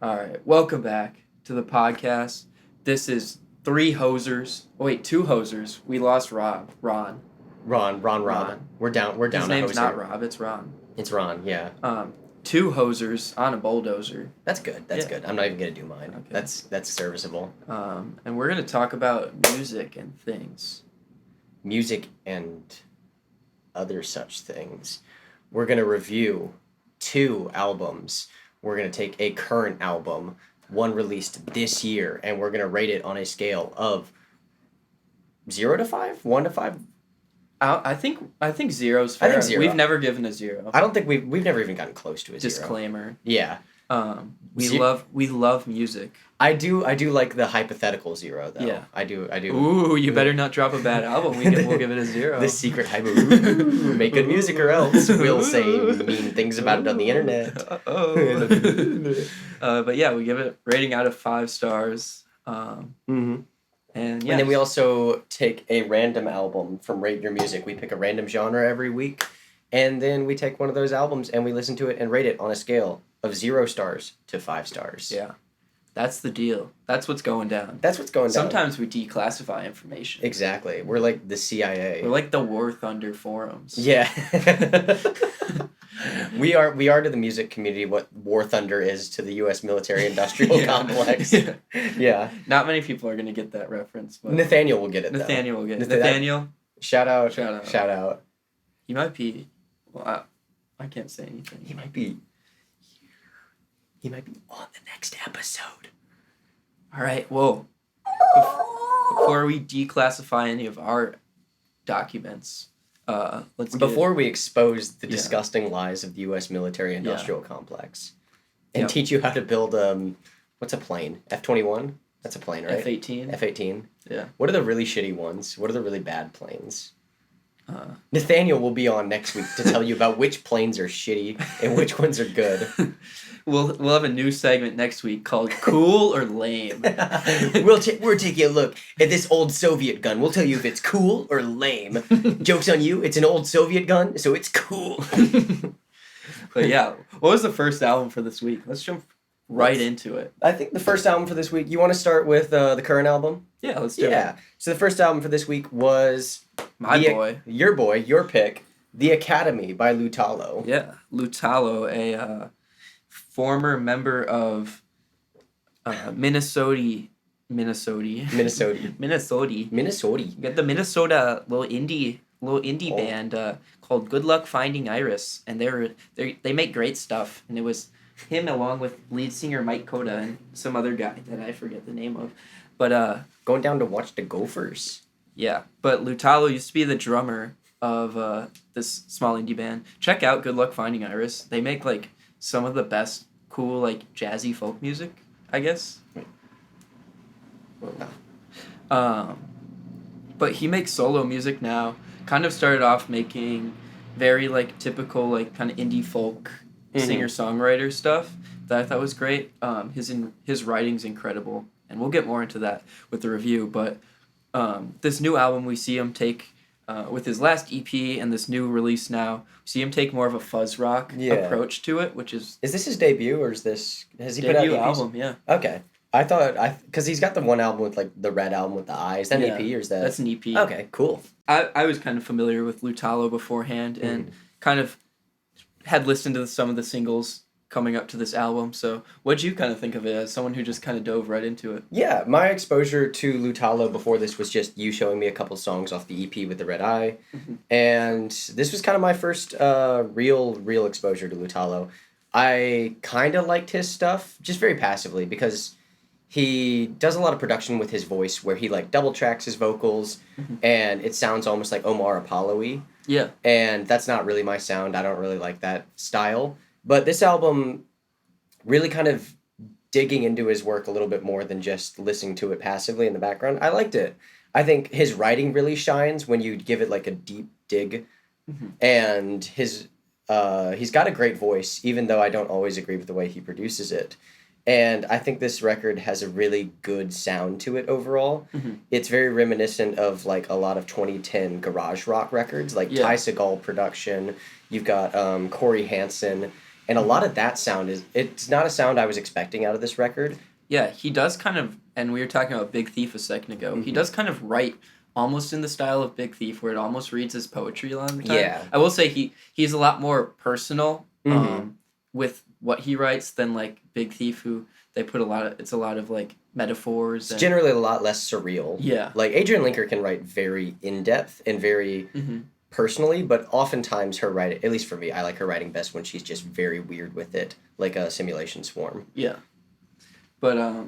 All right, welcome back to the podcast. This is two hosers. We lost Ron. Ron. We're down. His a name's hoser. not Rob. It's Ron. It's Ron. Yeah. Two hosers on a bulldozer. That's good. That's good. I'm not even gonna do mine. Okay. That's serviceable. And we're gonna talk about music and things. Music and other such things. We're gonna review 2 albums. We're gonna take a current album, one released this year, and we're gonna rate it on a scale of 0 to 5, 1 to 5. I think 0's fair. I think 0. We've never given a 0. I don't think we've never even gotten close to a 0. Disclaimer. Yeah. We love music. I do like the hypothetical 0 though. Yeah. I do. Ooh, you better not drop a bad album. We'll give it a 0. The secret hypo. Ooh, make good music or else we'll say mean things about it on the internet. But yeah, we give it rating out of 5 stars. And then we also take a random album from Rate Your Music. We pick a random genre every week, and then we take one of those albums and we listen to it and rate it on a scale of 0 stars to 5 stars. Yeah. That's the deal. That's what's going down. Sometimes we declassify information. Exactly. We're like the CIA. We're like the War Thunder forums. Yeah. We are to the music community what War Thunder is to the U.S. military-industrial complex. Yeah. Not many people are going to get that reference. But Nathaniel will get it, Nathaniel will get it. Nathaniel. Shout out. He might be... Well, I can't say anything. He might be on the next episode. All right, well, before we declassify any of our documents... Before we expose the disgusting lies of the U.S. military-industrial complex and teach you how to build, what's a plane? F-21? That's a plane, right? F-18. F-18? Yeah. What are the really shitty ones? What are the really bad planes? Nathaniel will be on next week to tell you about which planes are shitty and which ones are good. We'll have a new segment next week called Cool or Lame. We're taking a look at this old Soviet gun. We'll tell you if it's cool or lame. Joke's on you, it's an old Soviet gun, so it's cool. But yeah, what was the first album for this week? Let's jump right into it. I think the first album for this week, you want to start with the current album? Yeah, let's do it. Yeah, so the first album for this week was... Your pick, The Academy by Lutalo. Yeah, Lutalo, a former member of Minnesota. You got the Minnesota little indie band called Good Luck Finding Iris, and they make great stuff. And it was him along with lead singer Mike Coda and some other guy that I forget the name of, but going down to watch the Gophers. Yeah, but Lutalo used to be the drummer of this small indie band. Check out Good Luck Finding Iris. They make like some of the best cool like jazzy folk music, I guess. But he makes solo music now. Kind of started off making very like typical like kind of indie folk singer-songwriter stuff that I thought was great. His writing's incredible, and we'll get more into that with the review, but this new album, we see him take, with his last EP and this new release now, we see him take more of a fuzz rock approach to it, which is... Is this his debut, or has he put out EPs? Debut album, yeah. Okay. Because he's got the one album with, like, the red album with the eye. Is that an EP, or is that... That's an EP. Okay, cool. I was kind of familiar with Lutalo beforehand, and kind of had listened to some of the singles coming up to this album. So what'd you kind of think of it as someone who just kind of dove right into it? Yeah, my exposure to Lutalo before this was just you showing me a couple songs off the EP with the red eye. And this was kind of my first real exposure to Lutalo. I kind of liked his stuff, just very passively, because he does a lot of production with his voice where he like double tracks his vocals and it sounds almost like Omar Apollo-y. Yeah. And that's not really my sound. I don't really like that style. But this album really kind of digging into his work a little bit more than just listening to it passively in the background. I liked it. I think his writing really shines when you give it like a deep dig. And he's got a great voice, even though I don't always agree with the way he produces it. And I think this record has a really good sound to it overall. It's very reminiscent of like a lot of 2010 garage rock records, like Ty Segall production. You've got Corey Hansen. And a lot of that sound it's not a sound I was expecting out of this record. Yeah, he does kind of, and we were talking about Big Thief a second ago, he does kind of write almost in the style of Big Thief, where it almost reads as poetry a lot of the time. Yeah. I will say he's a lot more personal with what he writes than, like, Big Thief, who they put it's a lot of, like, metaphors. It's generally a lot less surreal. Yeah. Like, Adrienne Linker can write very in-depth and very personally, but oftentimes her writing, at least for me, I like her writing best when she's just very weird with it, like a Simulation Swarm. Yeah. But,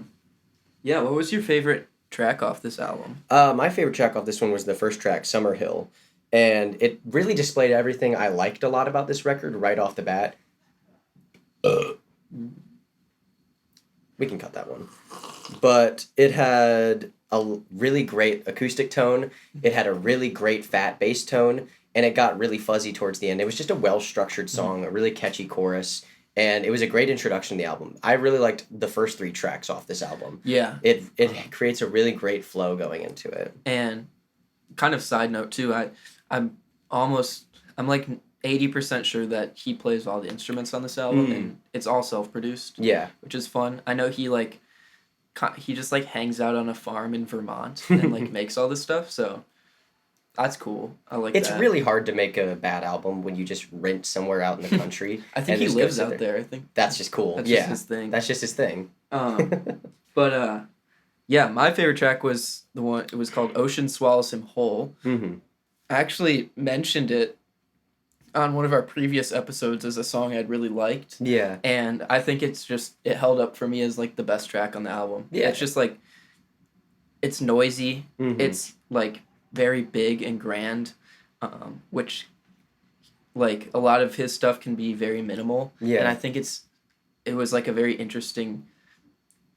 yeah, what was your favorite track off this album? My favorite track off this one was the first track, Summerhill. And it really displayed everything I liked a lot about this record right off the bat. We can cut that one. But it had a really great acoustic tone. It had a really great fat bass tone. And it got really fuzzy towards the end. It was just a well-structured song, a really catchy chorus. And it was a great introduction to the album. I really liked the first 3 tracks off this album. Yeah. It creates a really great flow going into it. And kind of side note, too, I'm like 80% sure that he plays all the instruments on this album, and it's all self-produced. Yeah. Which is fun. I know he just, like, hangs out on a farm in Vermont and, like, makes all this stuff, so that's cool. I like It's that. really hard to make a bad album when you just rent somewhere out in the country. I think he lives out there. I think that's just cool. That's just his thing. That's just his thing. But yeah, my favorite track was the one. It was called "Ocean Swallows Him Whole." Mm-hmm. I actually mentioned it on one of our previous episodes as a song I'd really liked. Yeah. And I think it held up for me as, like, the best track on the album. Yeah. It's just, like, it's noisy. It's, like, very big and grand. Which, like, a lot of his stuff can be very minimal. Yeah. And I think it was, like, a very interesting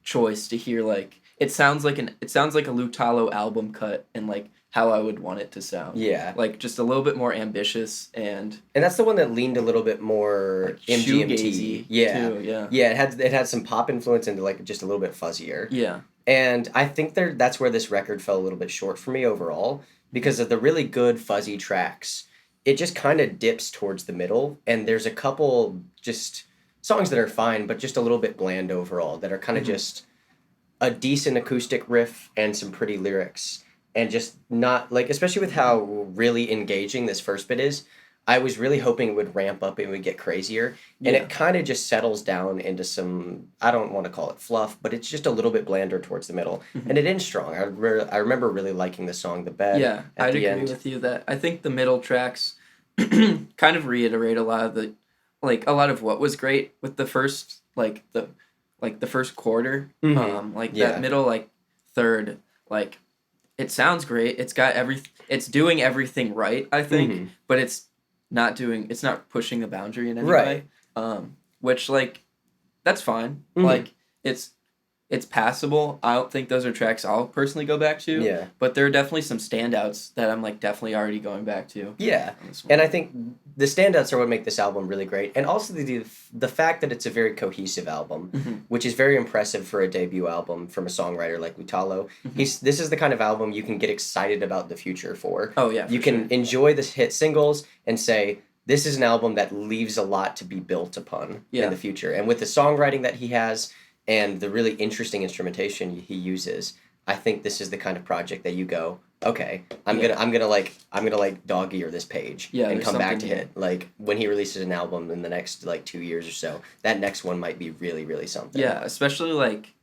choice to hear, like, it sounds like a Lutalo album cut, and, like, how I would want it to sound. Yeah. Like, just a little bit more ambitious and that's the one that leaned a little bit more like MGMT. Yeah. Too, yeah. Yeah, it had some pop influence and, like, just a little bit fuzzier. Yeah. And I think that's where this record fell a little bit short for me overall, because of the really good fuzzy tracks. It just kind of dips towards the middle, and there's a couple just songs that are fine, but just a little bit bland overall, that are kind of just a decent acoustic riff and some pretty lyrics, and just not, like, especially with how really engaging this first bit is, I was really hoping it would ramp up and would get crazier, and it kind of just settles down into some, I don't want to call it fluff, but it's just a little bit blander towards the middle, and it ends strong. I remember really liking the song The Bed. Yeah, I'd agree with you that I think the middle tracks kind of reiterate a lot of what was great with the first, the first quarter, that middle, like, third, like, it sounds great. It's got it's doing everything right, I think, but it's not pushing the boundary in any way. Which, like, that's fine. Like, it's passable. I don't think those are tracks I'll personally go back to. Yeah. But there are definitely some standouts that I'm, like, definitely already going back to. Yeah. And I think the standouts are what make this album really great. And also the fact that it's a very cohesive album, which is very impressive for a debut album from a songwriter like Lutalo. This is the kind of album you can get excited about the future for. Oh, yeah. You can enjoy the hit singles and say, this is an album that leaves a lot to be built upon in the future. And with the songwriting that he has, and the really interesting instrumentation he uses, I think this is the kind of project that you go, okay, I'm gonna like dog ear this page and come back to it. Like, when he releases an album in the next, like, 2 years or so, that next one might be really, really something. Yeah, especially, like,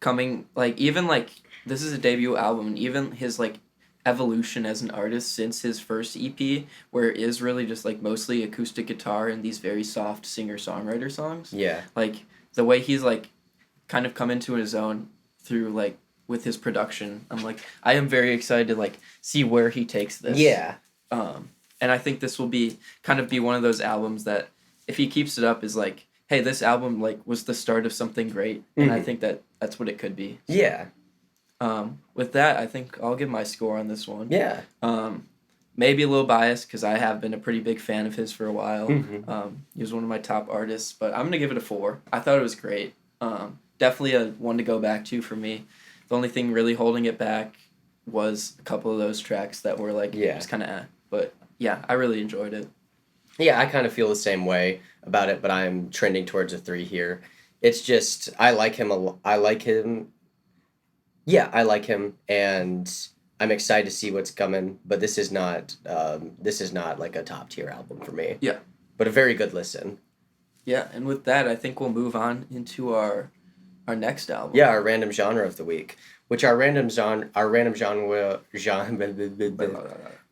coming, like, even, like, this is a debut album, and even his, like, evolution as an artist since his first EP, where it is really just, like, mostly acoustic guitar and these very soft singer-songwriter songs. Yeah. Like, the way he's, like, kind of come into his own through, like, with his production, I'm like, I am very excited to, like, see where he takes this. Yeah. And I think this will be one of those albums that, if he keeps it up, is like, hey, this album, like, was the start of something great, and I think that's what it could be. So, yeah. With that, I think I'll give my score on this one. Yeah. Maybe a little biased, because I have been a pretty big fan of his for a while. He was one of my top artists, but I'm going to give it a 4. I thought it was great. Definitely a one to go back to for me. The only thing really holding it back was a couple of those tracks that were, like, just kind of But, yeah, I really enjoyed it. Yeah, I kind of feel the same way about it, but I'm trending towards a 3 here. It's just I like him I like him. Yeah, I like him, and I'm excited to see what's coming. But this is not like a top tier album for me. Yeah. But a very good listen. Yeah, and with that, I think we'll move on into our next album. Yeah, our random genre of the week, which our random genre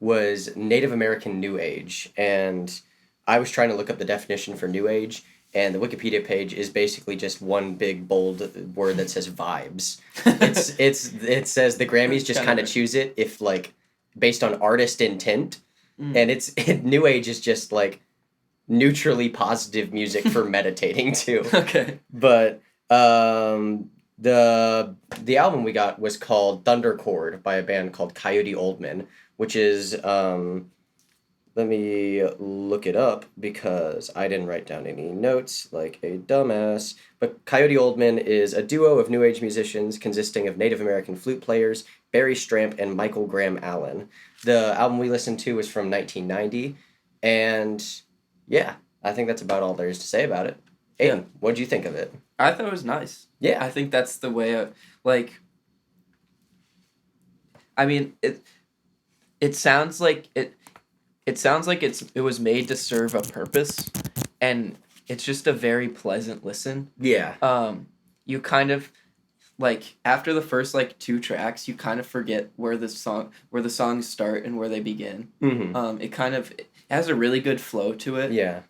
was Native American New Age, and I was trying to look up the definition for New Age, and the Wikipedia page is basically just one big bold word that says vibes. It says the Grammys just kind of choose it if like based on artist intent, and New Age is just like neutrally positive music for meditating too. Okay. But the album we got was called Thunderchord by a band called Coyote Oldman, which is let me look it up because I didn't write down any notes like a dumbass. But Coyote Oldman is a duo of new age musicians consisting of Native American flute players Barry Stramp and Michael Graham Allen. The album we listened to was from 1990, and yeah, I think that's about all there is to say about it. Aiden, yeah. What did you think of it? I thought it was nice. Yeah. I think that's the way, like, I mean, it sounds like it was made to serve a purpose, and it's just a very pleasant listen. Yeah. You kind of, like, after the first, like, 2 tracks, you kind of forget where the songs start and where they begin. Mm-hmm. It has a really good flow to it. Yeah.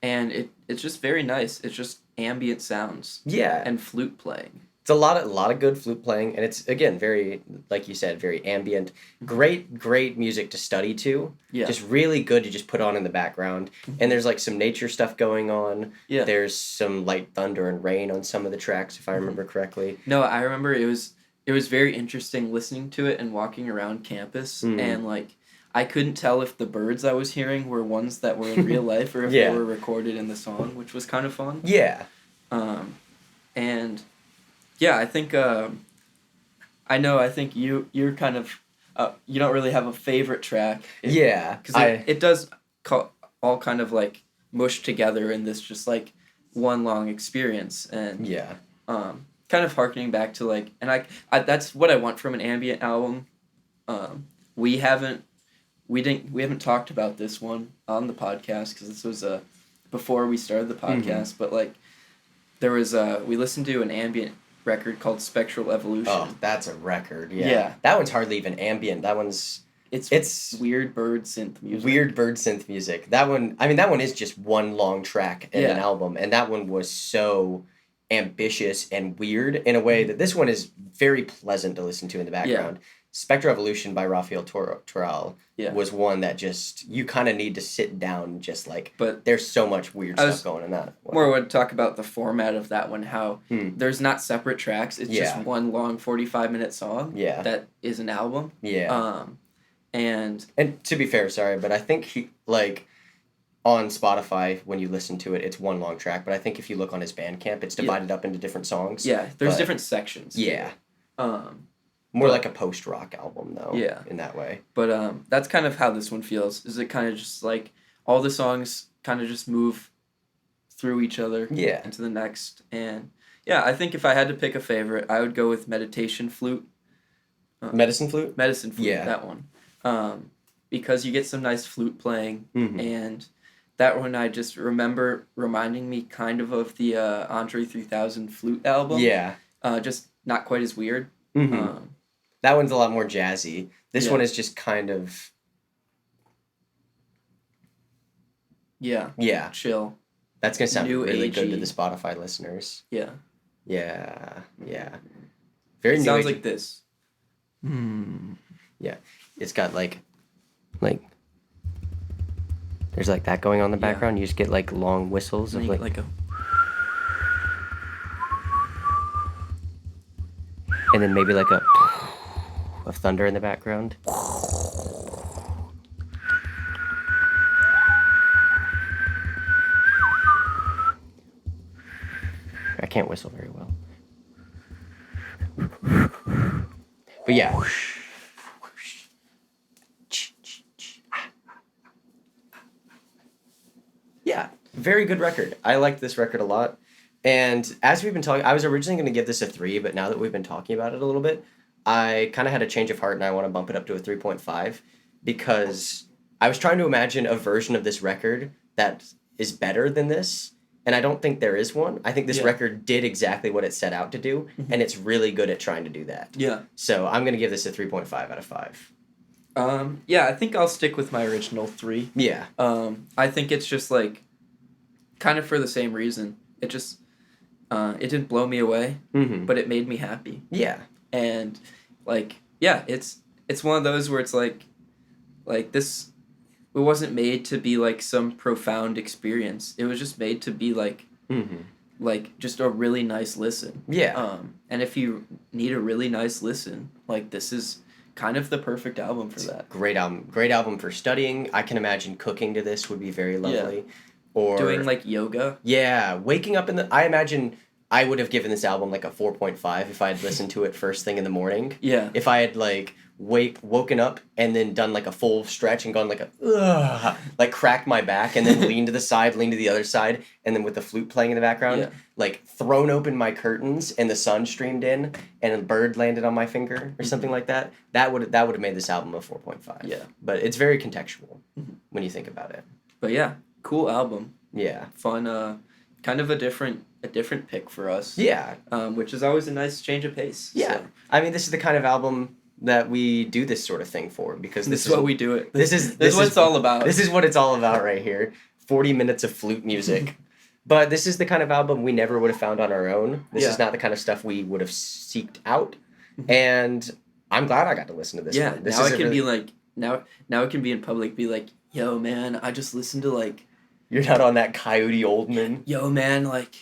And it's just very nice. It's just ambient sounds. Yeah. And flute playing. It's a lot of good flute playing, and it's again very, like you said, very ambient. Great music to study to. Yeah. Just really good to just put on in the background. And there's like some nature stuff going on. Yeah. There's some light thunder and rain on some of the tracks, if I remember correctly. No, I remember it was very interesting listening to it and walking around campus, and like I couldn't tell if the birds I was hearing were ones that were in real life or if they were recorded in the song, which was kind of fun. Yeah. And yeah, I think I think you're kind of you don't really have a favorite track. Because it does all kind of like mush together in this just like one long experience, and kind of harkening back to like, and I that's what I want from an ambient album. We haven't talked about this one on the podcast because this was before we started the podcast, but like there was we listened to an ambient record called Spectral Evolution. Oh, that's a record. Yeah. That one's hardly even ambient. That one's it's weird bird synth music. Weird bird synth music. That one is just one long track in an album, and that one was so ambitious and weird in a way that this one is very pleasant to listen to in the background. Spectral Evolution by Raphael Toral was one that just, you kind of need to sit down and just like, but there's so much weird stuff going in that one. More would talk about the format of that one, how there's not separate tracks, it's just one long 45-minute song that is an album. Yeah. And to be fair, sorry, but I think on Spotify, when you listen to it, it's one long track, but I think if you look on his Bandcamp, it's divided up into different songs. Yeah, there's different sections. Yeah. More like a post-rock album, though. Yeah. In that way. But that's kind of how this one feels. Is it kind of just like all the songs kind of just move through each other into the next. And yeah, I think if I had to pick a favorite, I would go with Meditation Flute. Medicine Flute? Medicine Flute, that one. Because you get some nice flute playing, and that one I just remember reminding me kind of the Andre 3000 flute album. Yeah. Just not quite as weird. That one's a lot more jazzy. This one is just kind of... Yeah. Chill. That's going to sound really good to the Spotify listeners. Yeah. Yeah. Very new. Sounds like this. Yeah. It's got like there's like that going on in the background. You just get like long whistles of like a... And then maybe like a of thunder in the background. I can't whistle very well. But yeah. very good record. I liked this record a lot. And as we've been talking, I was originally going to give this a 3, but now that we've been talking about it a little bit, I kind of had a change of heart and I want to bump it up to a 3.5 because I was trying to imagine a version of this record that is better than this, and I don't think there is one. I think this record did exactly what it set out to do, and it's really good at trying to do that. Yeah. So I'm going to give this a 3.5 out of 5. Yeah, I think I'll stick with my original 3. Yeah. I think it's just, like, kind of for the same reason. It just, it didn't blow me away, but it made me happy. Yeah. And, like, yeah, it's one of those where it's, like this, it wasn't made to be, like, some profound experience. It was just made to be, like, like, just a really nice listen. Yeah. And if you need a really nice listen, like, this is kind of the perfect album for that. Great album. Great album for studying. I can imagine cooking to this would be very lovely. Yeah. Or doing, like, yoga. Yeah. Waking up I imagine I would have given this album, like, a 4.5 if I had listened to it first thing in the morning. Yeah. If I had, like, woken up and then done, like, a full stretch and gone, like, like, cracked my back and then leaned to the side, leaned to the other side, and then with the flute playing in the background, like, thrown open my curtains and the sun streamed in and a bird landed on my finger or something like that, that would have made this album a 4.5. Yeah. But it's very contextual when you think about it. But yeah, cool album. Yeah. Fun, kind of a different pick for us. Yeah. Which is always a nice change of pace. Yeah. So. I mean, this is the kind of album that we do this sort of thing for because this is what we do it. This is what it's all about. This is what it's all about right here. 40 minutes of flute music. But this is the kind of album we never would have found on our own. This is not the kind of stuff we would have seeked out. And I'm glad I got to listen to this one. Now I can be like now I can be in public be like, yo man, I just listened to like you're not on that Coyote Oldman. Yo man, like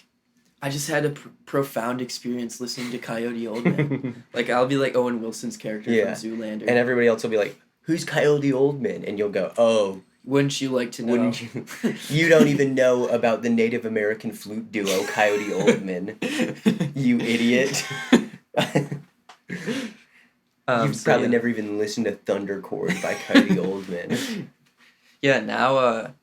I just had a profound experience listening to Coyote Oldman. Like, I'll be like Owen Wilson's character from Zoolander. And everybody else will be like, who's Coyote Oldman? And you'll go, oh. Wouldn't you like to know? Wouldn't you? You don't even know about the Native American flute duo, Coyote Oldman. You idiot. You've probably never even listened to Thunder Chord by Coyote Oldman. Yeah, now,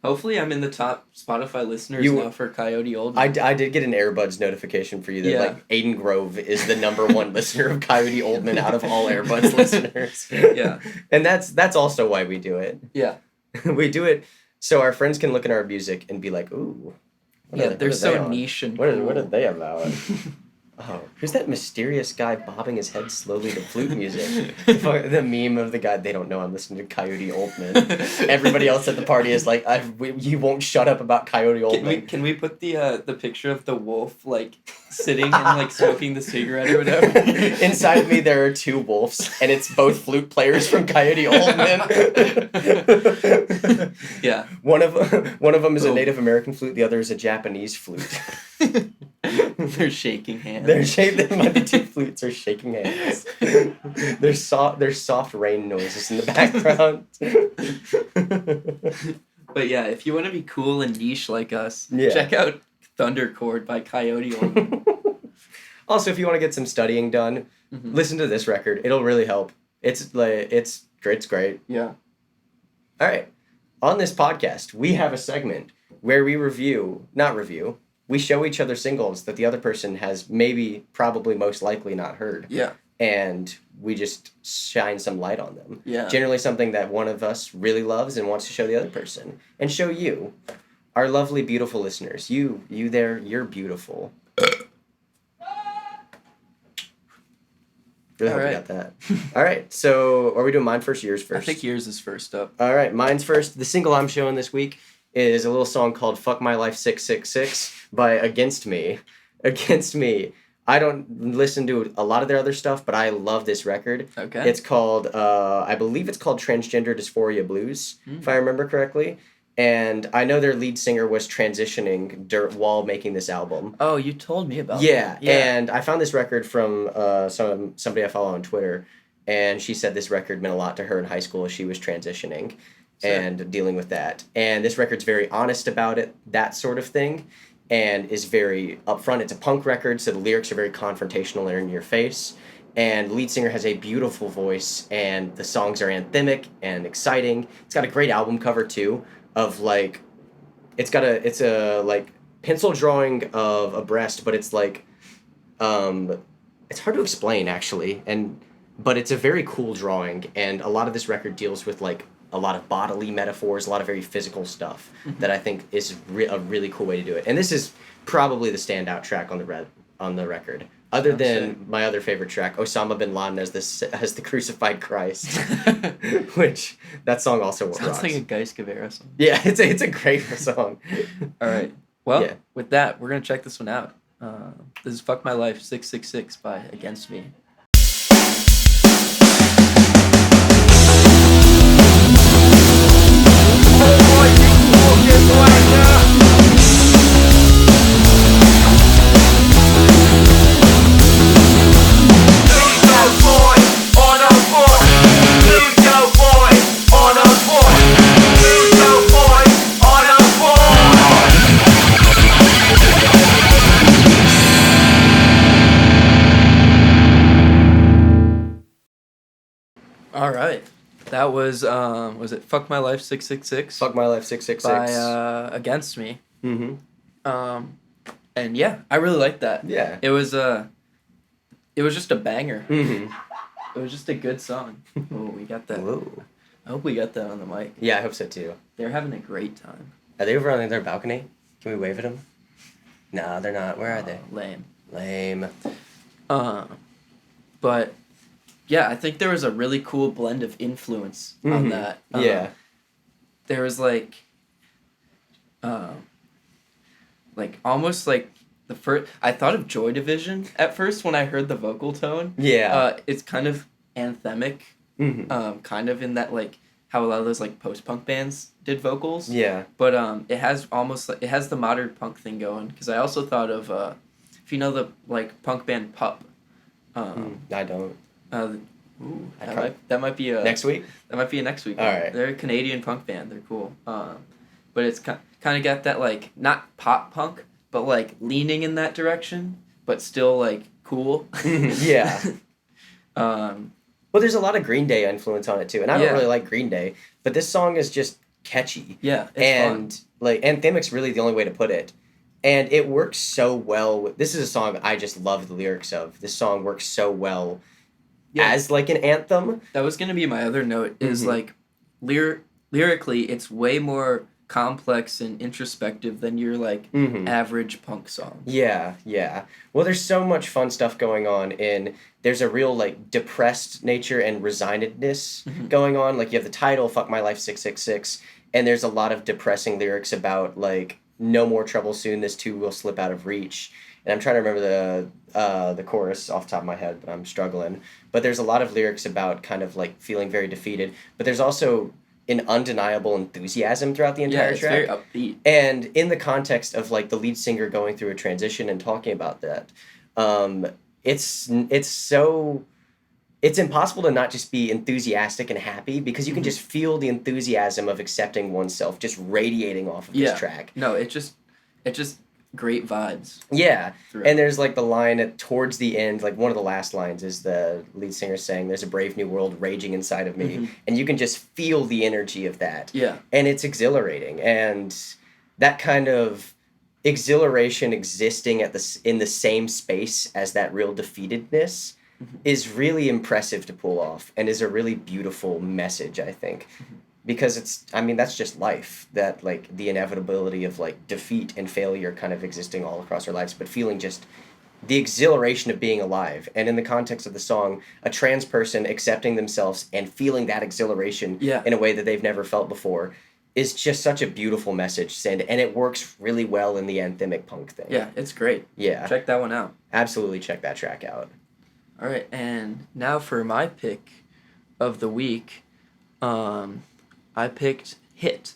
hopefully I'm in the top Spotify listeners now for Coyote Oldman. I did get an Airbuds notification for you that like Aiden Grove is the number 1 listener of Coyote Oldman out of all Airbuds listeners. Yeah. And that's also why we do it. Yeah. We do it so our friends can look at our music and be like, ooh. They're so niche and cool. What are they about? Oh, who's that mysterious guy bobbing his head slowly to flute music? The meme of the guy, they don't know I'm listening to Coyote Oldman. Everybody else at the party is like, you won't shut up about Coyote Oldman. Can we put the picture of the wolf, like, sitting and, like, smoking the cigarette or whatever? Inside of me, there are 2 wolves, and it's both flute players from Coyote Oldman. Yeah. One of them is a Native American flute, the other is a Japanese flute. They're shaking hands. My 2 flutes are shaking hands. There's soft rain noises in the background. But yeah, if you want to be cool and niche like us, check out Thunder Chord by Coyote Oldman. Also, if you want to get some studying done, listen to this record. It'll really help. It's great. Yeah. All right. On this podcast, we have a segment where we we show each other singles that the other person has probably most likely not heard. Yeah. And we just shine some light on them. Yeah. Generally something that one of us really loves and wants to show the other person. And show you, our lovely, beautiful listeners. You there, you're beautiful. Really hope you got that. All right, so are we doing mine first or yours first? I think yours is first up. All right, mine's first. The single I'm showing this week is a little song called FUCKMYLIFE666 by Against Me. Against Me. I don't listen to a lot of their other stuff, but I love this record. Okay. It's called, I believe it's called Transgender Dysphoria Blues, if I remember correctly. And I know their lead singer was transitioning while making this album. Oh, you told me about that. Yeah, and I found this record from somebody I follow on Twitter, and she said this record meant a lot to her in high school as she was transitioning and dealing with that. And this record's very honest about it, that sort of thing, and is very upfront. It's a punk record, so the lyrics are very confrontational and in your face. And the lead singer has a beautiful voice, and the songs are anthemic and exciting. It's got a great album cover, too, of, like, it's a like pencil drawing of a breast, but it's like it's hard to explain actually, but it's a very cool drawing, and a lot of this record deals with like a lot of bodily metaphors, a lot of very physical stuff that I think is a really cool way to do it. And this is probably the standout track on the record, other than my other favorite track, Osama bin Laden as the crucified Christ, which that song also rocks. Sounds like a Geis Guevara song. Yeah, it's a great song. All right. Well, with that, we're gonna check this one out. This is "Fuck My Life 666" by Against Me. All right, that was it "Fuck My Life 666"? Fuck My Life 666 by Against Me. And yeah, I really liked that. Yeah, it was just a banger. It was just a good song. Oh, we got that. Whoa. I hope we got that on the mic. Yeah, I hope so too. They're having a great time. Are they over on their balcony? Can we wave at them? No, they're not. Where are they? Lame. But yeah, I think there was a really cool blend of influence on that. Yeah. There was like almost like the first. I thought of Joy Division at first when I heard the vocal tone. Yeah. It's kind of anthemic. Kind of in that like how a lot of those like post-punk bands did vocals. Yeah. But it has the modern punk thing going, because I also thought of if you know the like punk band Pup. I don't. That might be a next week. That might be a next week. All right. They're a Canadian punk band. They're cool. But it's kind of got that like not pop punk, but like leaning in that direction, but still like cool. Yeah. Well, there's a lot of Green Day influence on it too, and I don't really like Green Day, but this song is just catchy. Yeah, it's fun. Like anthemic's really the only way to put it. And it works so well. This is a song I just love the lyrics of. This song works so well as like an anthem. That was going to be my other note, is like lyrically it's way more complex and introspective than your like average punk song. Yeah. Well, there's so much fun stuff going on there's a real like depressed nature and resignedness going on. Like you have the title, Fuck My Life 666, and there's a lot of depressing lyrics about like no more trouble soon, this too will slip out of reach. And I'm trying to remember the chorus off the top of my head, but I'm struggling. But there's a lot of lyrics about kind of like feeling very defeated. But there's also an undeniable enthusiasm throughout the entire track. Very upbeat. And in the context of like the lead singer going through a transition and talking about that, it's impossible to not just be enthusiastic and happy, because you can just feel the enthusiasm of accepting oneself just radiating off of this track. No, it just great vibes. Yeah. And there's like the line towards the end, like one of the last lines is the lead singer saying, "There's a brave new world raging inside of me." And you can just feel the energy of that. Yeah. And it's exhilarating. And that kind of exhilaration existing in the same space as that real defeatedness is really impressive to pull off, and is a really beautiful message, I think. Because that's just life, that like the inevitability of like defeat and failure kind of existing all across our lives, but feeling just the exhilaration of being alive. And in the context of the song, a trans person accepting themselves and feeling that exhilaration in a way that they've never felt before is just such a beautiful message to send, and it works really well in the anthemic punk thing. Yeah, it's great. Yeah. Check that one out. Absolutely check that track out. All right, and now for my pick of the week, I picked "Hit"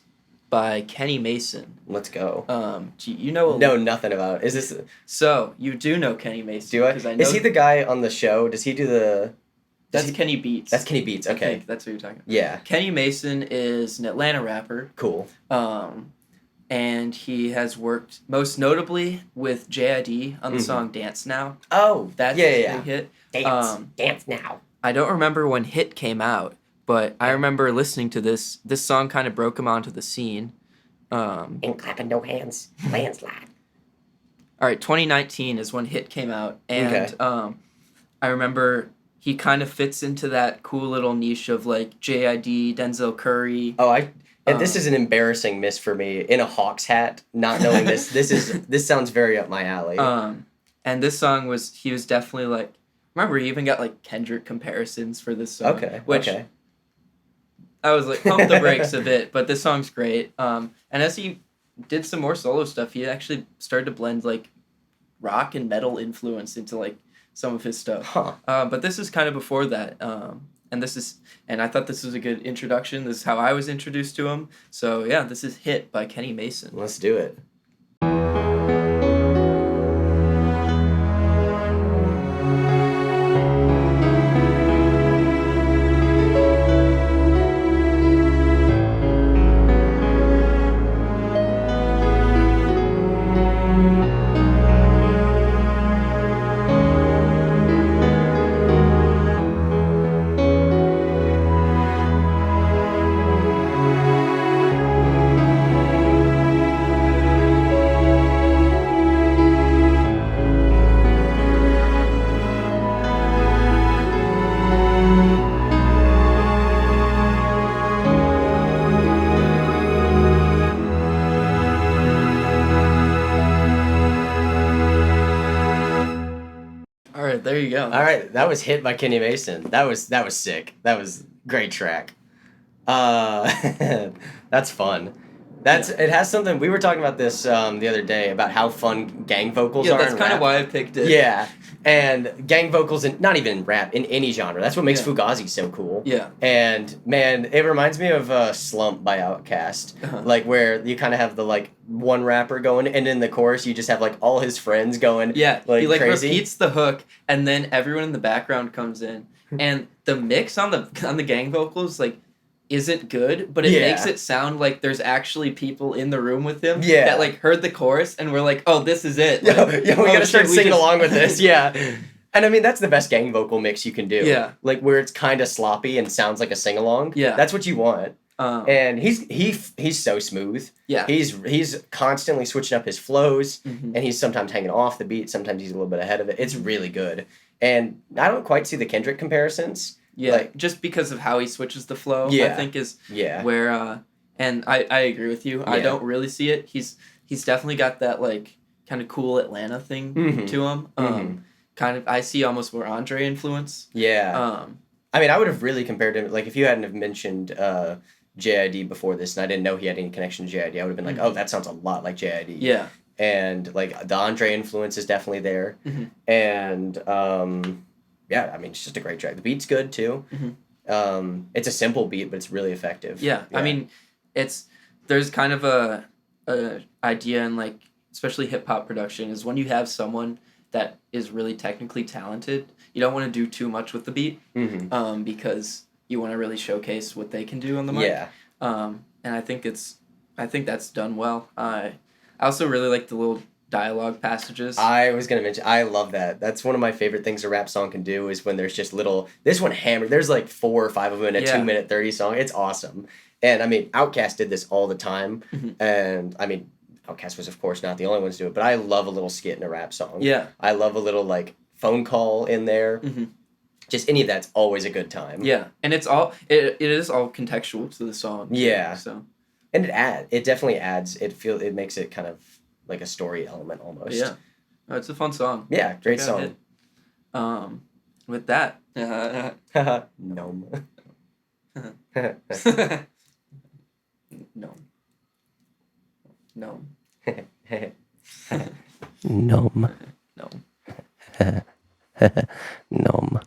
by Kenny Mason. Let's go. You know? Know nothing about it. Is this? So you do know Kenny Mason? Do I? Is he the guy on the show? Does he do the? That's Kenny Beats. That's Kenny Beats. Okay, I think that's what you're talking about. Yeah. Kenny Mason is an Atlanta rapper. Cool. And he has worked most notably with JID on the song "Dance Now." Oh, that's his big hit. Dance Now. I don't remember when "Hit" came out, but I remember listening to this. This song kind of broke him onto the scene, Ain't clapping no hands. Landslide. All right, 2019 is when Hit came out, and I remember he kind of fits into that cool little niche of like JID, Denzel Curry. And this is an embarrassing miss for me in a Hawks hat, not knowing this. This sounds very up my alley. And this song he was definitely like, remember he even got like Kendrick comparisons for this song. Okay. I was like, pump the brakes a bit, but this song's great. And as he did some more solo stuff, he actually started to blend like rock and metal influence into like some of his stuff. But this is kind of before that. And I thought this was a good introduction. This is how I was introduced to him. So yeah, this is Hit by Kenny Mason. Let's do it. There you go. All right, that was Hit by Kenny Mason. That was sick. That was great track. That's fun. It has something. We were talking about this the other day about how fun gang vocals are. Yeah, that's kind of why I picked it. Yeah, and gang vocals, and not even in rap, in any genre. That's what makes Fugazi so cool. Yeah. And man, it reminds me of Slump by Outkast, like where you kind of have the like one rapper going, and in the chorus you just have like all his friends going. Yeah, like he like crazy. repeats the hook, and then everyone in the background comes in, and the mix on the gang vocals like isn't good, but it makes it sound like there's actually people in the room with him that like heard the chorus and were like, oh, this is it. Like, we gotta start singing along with this. Yeah. And I mean, that's the best gang vocal mix you can do. Yeah. Like where it's kind of sloppy and sounds like a sing along. Yeah. That's what you want. And he's so smooth. Yeah. He's constantly switching up his flows, and he's sometimes hanging off the beat, sometimes he's a little bit ahead of it. It's really good. And I don't quite see the Kendrick comparisons. Yeah, like, just because of how he switches the flow, I think is where, and I agree with you. I don't really see it. He's definitely got that, like, kind of cool Atlanta thing to him. Kind of, I see almost more Andre influence. Yeah. I mean, I would have really compared him, like, if you hadn't have mentioned JID before this, and I didn't know he had any connection to JID, I would have been like, oh, that sounds a lot like JID. Yeah. And, like, the Andre influence is definitely there. And, yeah, I mean, it's just a great track. The beat's good, too. It's a simple beat, but it's really effective. Yeah. I mean, there's kind of a idea in, like, especially hip-hop production, is when you have someone that is really technically talented, you don't want to do too much with the beat, because you want to really showcase what they can do on the mic. Yeah. And I think that's done well. I also really like the little dialogue passages. I was going to mention, I love that. That's one of my favorite things a rap song can do, is when there's just this one hammered, there's like 4 or 5 of them in a 2-minute 30 song. It's awesome. And I mean, Outkast did this all the time. And I mean, Outkast was of course not the only ones to do it, but I love a little skit in a rap song. Yeah. I love a little like phone call in there. Just any of that's always a good time. Yeah. And it is all contextual to the song. Yeah. So. And it definitely adds, it makes it kind of like a story element almost. Yeah. Oh, it's a fun song. Yeah, great song. With that. Gnome. No. No. Gnome. No. Gnome.